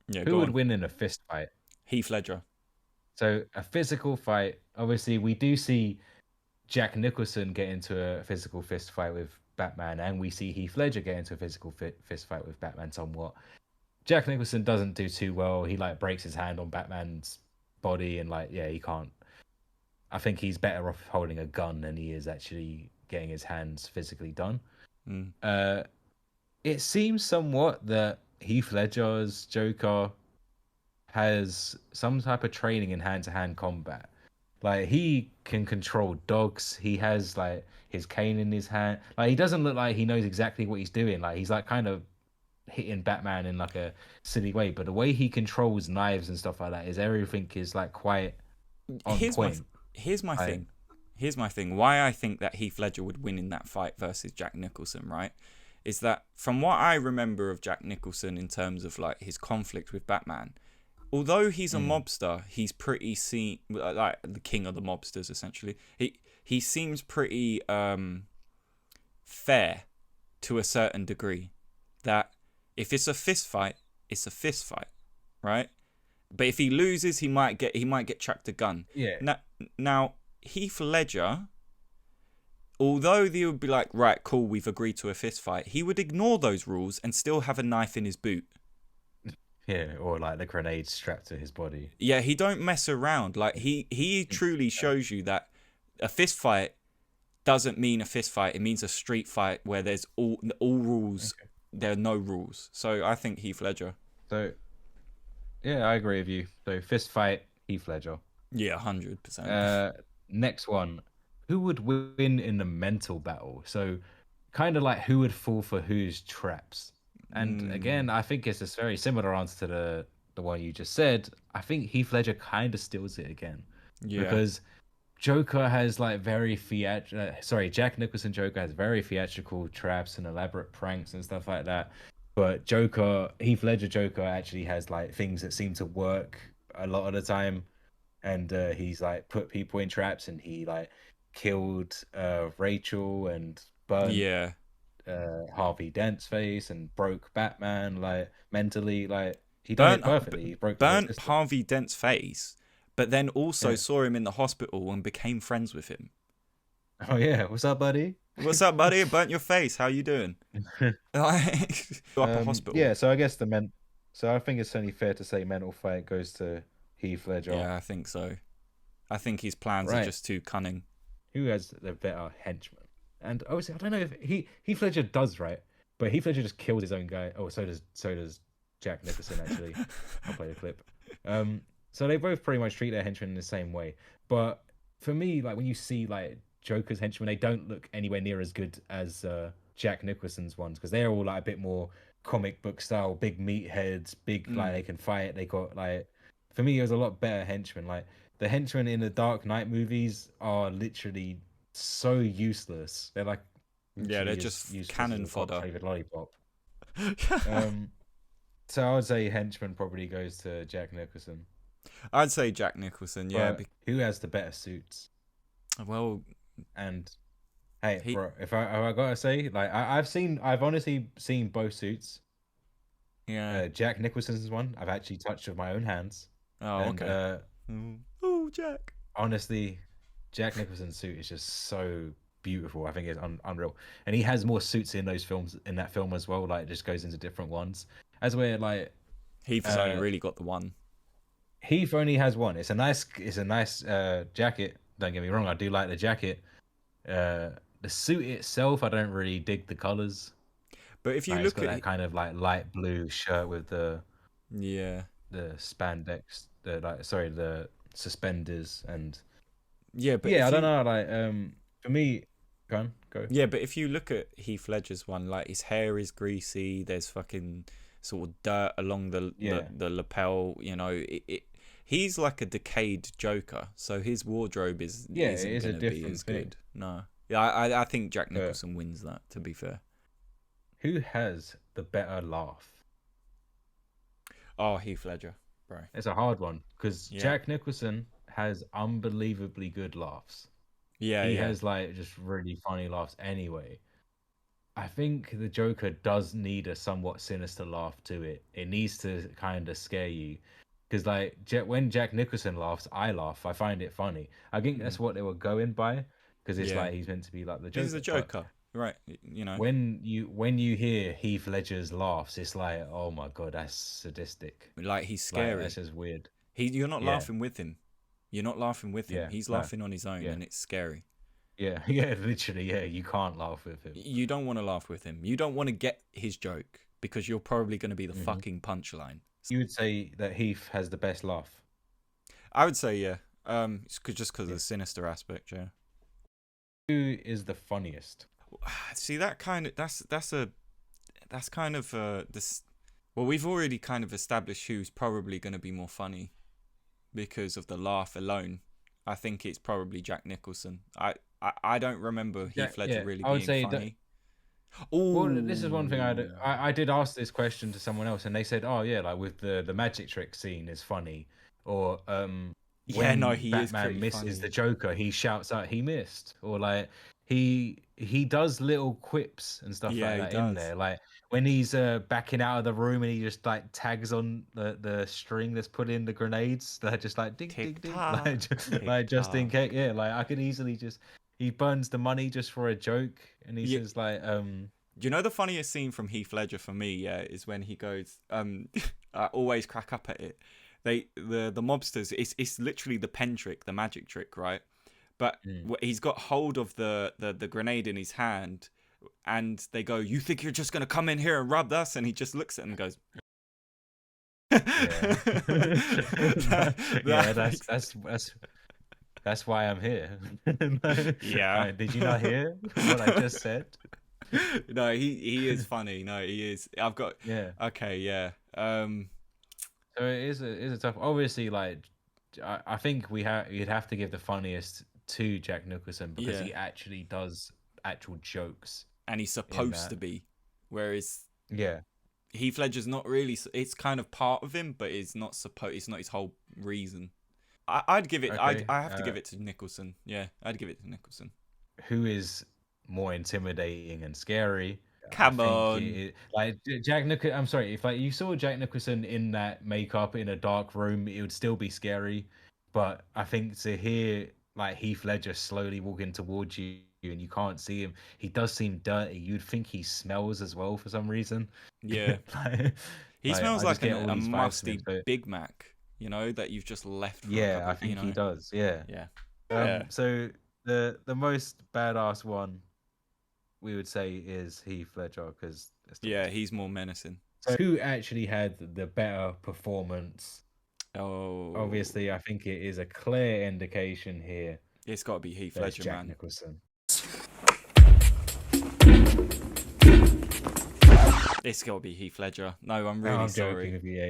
Yeah, who would win in a fist fight? Heath Ledger. So a physical fight. Obviously, we do see Jack Nicholson get into a physical fist fight with Batman, and we see Heath Ledger get into a physical fist fight with Batman somewhat. Jack Nicholson doesn't do too well. He breaks his hand on Batman's body, and he can't. I think he's better off holding a gun than he is actually getting his hands physically done. It seems somewhat that Heath Ledger's Joker has some type of training in hand-to-hand combat. Like, he can control dogs. He has his cane in his hand. Like, he doesn't look like he knows exactly what he's doing. Like, he's kind of hitting Batman in a silly way. But the way he controls knives and stuff like that is everything is quite on point. Here's my thing. Why I think that Heath Ledger would win in that fight versus Jack Nicholson, right? Is that from what I remember of Jack Nicholson in terms of his conflict with Batman, although he's a mobster, he's pretty like the king of the mobsters essentially. He seems pretty fair to a certain degree. That if it's a fist fight, it's a fist fight, right? But if he loses, he might get chucked a gun. Yeah. Now Heath Ledger, although they would be like, right, cool, we've agreed to a fist fight, he would ignore those rules and still have a knife in his boot. Yeah, or like the grenade strapped to his body. Yeah, he don't mess around. Like he truly shows you that a fist fight doesn't mean a fist fight. It means a street fight where there's all rules. Okay. There are no rules. So I think Heath Ledger. So yeah, I agree with you. So fist fight, Heath Ledger. Yeah, 100%. Next one, who would win in the mental battle? So kind of like who would fall for whose traps? And again, I think it's a very similar answer to the one you just said. I think Heath Ledger kind of steals it again. Yeah. Because Joker has like Jack Nicholson Joker has very theatrical traps and elaborate pranks and stuff like that. But Heath Ledger Joker actually has like things that seem to work a lot of the time. And he's like put people in traps, and he like killed Rachel and burned Harvey Dent's face and broke Batman like mentally. Like he done it perfectly. He burnt Harvey Dent's face, but then also saw him in the hospital and became friends with him. Oh yeah, what's up, buddy? What's up, buddy? Burnt your face. How you doing? Hospital. Yeah, so I guess so I think it's only fair to say mental fight goes to Heath Ledger. Yeah, I think so. I think his plans are just too cunning. Who has the better henchman? And obviously, I don't know if Heath Ledger does, right? But Heath Ledger just kills his own guy. Oh, so does Jack Nicholson, actually. I'll play the clip. So they both pretty much treat their henchmen in the same way. But for me, like when you see like Joker's henchmen, they don't look anywhere near as good as Jack Nicholson's ones, because they're all like a bit more comic book style, big meatheads, like they can fight. They got like, for me, it was a lot better henchmen. Like the henchmen in the Dark Knight movies are literally so useless. They're like, they're just cannon fodder. Flavored lollipop. So I would say henchman probably goes to Jack Nicholson. I'd say Jack Nicholson, yeah. But who has the better suits? Well, and hey, bro, if I gotta say, like I've honestly seen both suits. Yeah. Jack Nicholson's one I've actually touched with my own hands. Oh, okay. Oh, Jack. Honestly, Jack Nicholson's suit is just so beautiful. I think it's unreal, and he has more suits in that film as well. Like, it just goes into different ones. As where like Heath has only really got the one. Heath only has one. It's a nice jacket. Don't get me wrong, I do like the jacket. The suit itself, I don't really dig the colors. But if you look at that kind of like light blue shirt with the spandex, the suspenders, and I don't know, like for me, go. Yeah, but if you look at Heath Ledger's one, like his hair is greasy, there's fucking sort of dirt along the lapel, you know, he's like a decayed Joker, so his wardrobe isn't going to be as good. No. Yeah, I think Jack Nicholson wins that, to be fair. Who has the better laugh? Oh, Heath Ledger, bro. It's a hard one, because Jack Nicholson has unbelievably good laughs. Yeah, he has like just really funny laughs anyway. I think the Joker does need a somewhat sinister laugh to it. It needs to kind of scare you. Because like when Jack Nicholson laughs, I laugh. I find it funny. I think that's what they were going by, because it's like he's meant to be like the Joker. He's the Joker, right? You know. When you hear Heath Ledger's laughs, it's like, oh my god, that's sadistic. Like, he's scary. Like, that's just weird. You're not laughing with him. You're not laughing with him. He's laughing on his own, and it's scary. Yeah, literally, you can't laugh with him. You don't want to laugh with him. You don't want to get his joke, because you're probably going to be the fucking punchline. You would say that Heath has the best laugh? I would say, yeah. It's just because of the sinister aspect, yeah. Who is the funniest? See, that's kind of this. Well, we've already kind of established who's probably going to be more funny because of the laugh alone. I think it's probably Jack Nicholson. I don't remember Heath Ledger really being funny. Well, this is one thing I did ask this question to someone else, and they said, "Oh yeah, like with the magic trick scene is funny," or Yeah, when no, he is Batman pretty misses funny. the Joker, he shouts out he missed, or like he does little quips and stuff Yeah, like he that in does. there. Like when he's backing out of the room and he just like tags on the string that's put in the grenades that just like ding ding Tick ding, tock, like tick just in tock. case. Yeah, like I could easily just he burns the money just for a joke, and he Yeah, says like do you know the funniest scene from Heath Ledger for me? Yeah, is when he goes. I always crack up at it. The mobsters. It's literally the pen trick, the magic trick, right? But mm, he's got hold of the grenade in his hand, and they go, "You think you're just gonna come in here and rob us?" And he just looks at them and goes, yeah, yeah, that makes, that's why I'm here. yeah. Did you not hear what I just said? No, he is funny. No, he is. I've got Yeah. okay, yeah. So it is a tough. Obviously, like I think you'd have to give the funniest to Jack Nicholson because Yeah, he actually does actual jokes and he's in supposed to that. be, whereas Yeah. Heath Ledger's not really. It's kind of part of him, but it's not supposed. It's not his whole reason. I'd give it. Okay. I have to give it to Nicholson. Yeah, I'd give it to Nicholson. Who is more intimidating and scary? I Come think on. like Jack Nicholson. I'm sorry, if like you saw Jack Nicholson in that makeup in a dark room, it would still be scary. But I think to hear like Heath Ledger slowly walking towards you and you can't see him, he does seem dirty. You'd think he smells as well for some reason. Yeah, like, he like smells I just like get all a these vibes from him. musty So Big Mac. You know that you've just left for a yeah, couple. I You think he know. does. Yeah. Yeah. Yeah. So the most badass one we would say is Heath Ledger because it's the Yeah. most. He's more menacing. So who actually had the better performance? Oh, Obviously, I think it is a clear indication here it's got to be Heath that it's Ledger, Jack man. Nicholson. It's got to be Heath Ledger. No, I'm No, really I'm joking sorry. with you.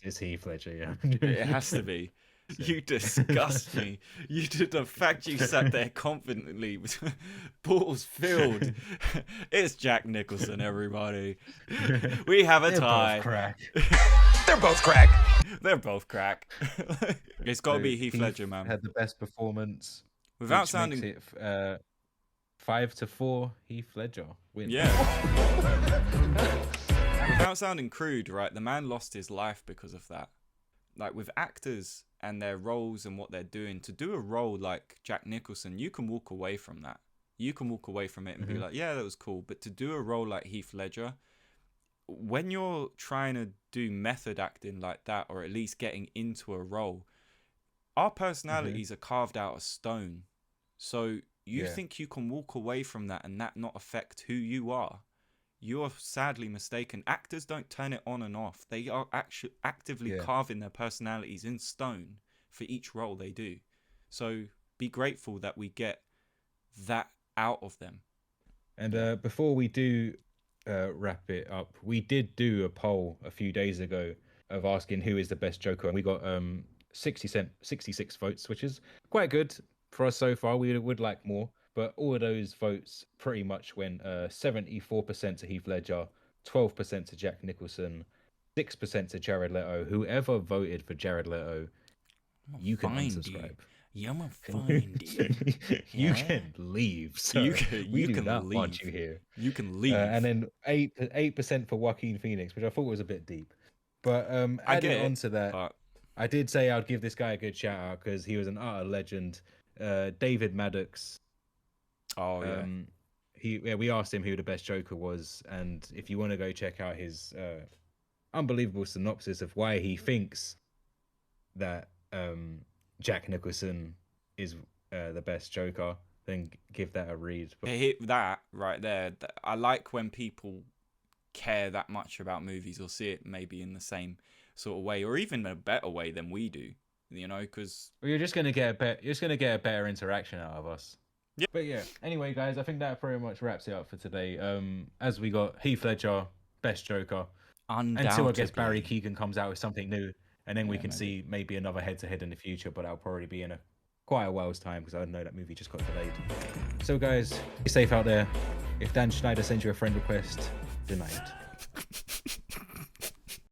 It's Heath Ledger. Yeah, It has to be. So- You disgust me. You did the fact you sat there confidently with balls filled. It's Jack Nicholson, everybody. We have a They're both tie. crack. They're both crack. They're both crack. It's got to So be Heath Ledger, man. had the best performance, Without which sounding, makes it 5-4. Heath Ledger wins. yeah. Without sounding crude, right? The man lost his life because of that. Like with actors and their roles and what they're doing, to do a role like Jack Nicholson, you can walk away from that. You can walk away from it and be like, yeah, that was cool. But to do a role like Heath Ledger, when you're trying to do method acting like that, or at least getting into a role, our personalities are carved out of stone. So you Yeah. think you can walk away from that and that not affect who you are? You're sadly mistaken. Actors don't turn it on and off. They are actually actively Yeah. carving their personalities in stone for each role they do. So be grateful that we get that out of them. And before we do wrap it up, we did do a poll a few days ago of asking who is the best Joker, and we got 66 votes, which is quite good for us so far. We would like more, but all of those votes pretty much went 74% to Heath Ledger, 12% to Jack Nicholson, 6% to Jared Leto. Whoever voted for Jared Leto, you can unsubscribe. Yeah, I'm gonna find you. You Yeah? can leave. Sir. You can- we you do can not want leave. you here. You can leave. And then 8% for Joaquin Phoenix, which I thought was a bit deep. But I adding get on it, to that, but I did say I'd give this guy a good shout out because he was an utter legend. David Maddox. oh yeah, We asked him who the best Joker was, and if you want to go check out his unbelievable synopsis of why he thinks that Jack Nicholson is the best Joker, then give that a read. But hit that right there. I like when people care that much about movies or see it maybe in the same sort of way or even a better way than we do. You know, because you're just gonna get a better interaction out of us. Yeah. But yeah. Anyway, guys, I think that pretty much wraps it up for today. As we got Heath Ledger, best Joker, undoubtedly, until I guess Barry Keoghan comes out with something new, and then we Yeah, can maybe. see maybe another head-to-head in the future. But that'll probably be in quite a while's time because I know that movie just got delayed. So guys, be safe out there. If Dan Schneider sends you a friend request, denied.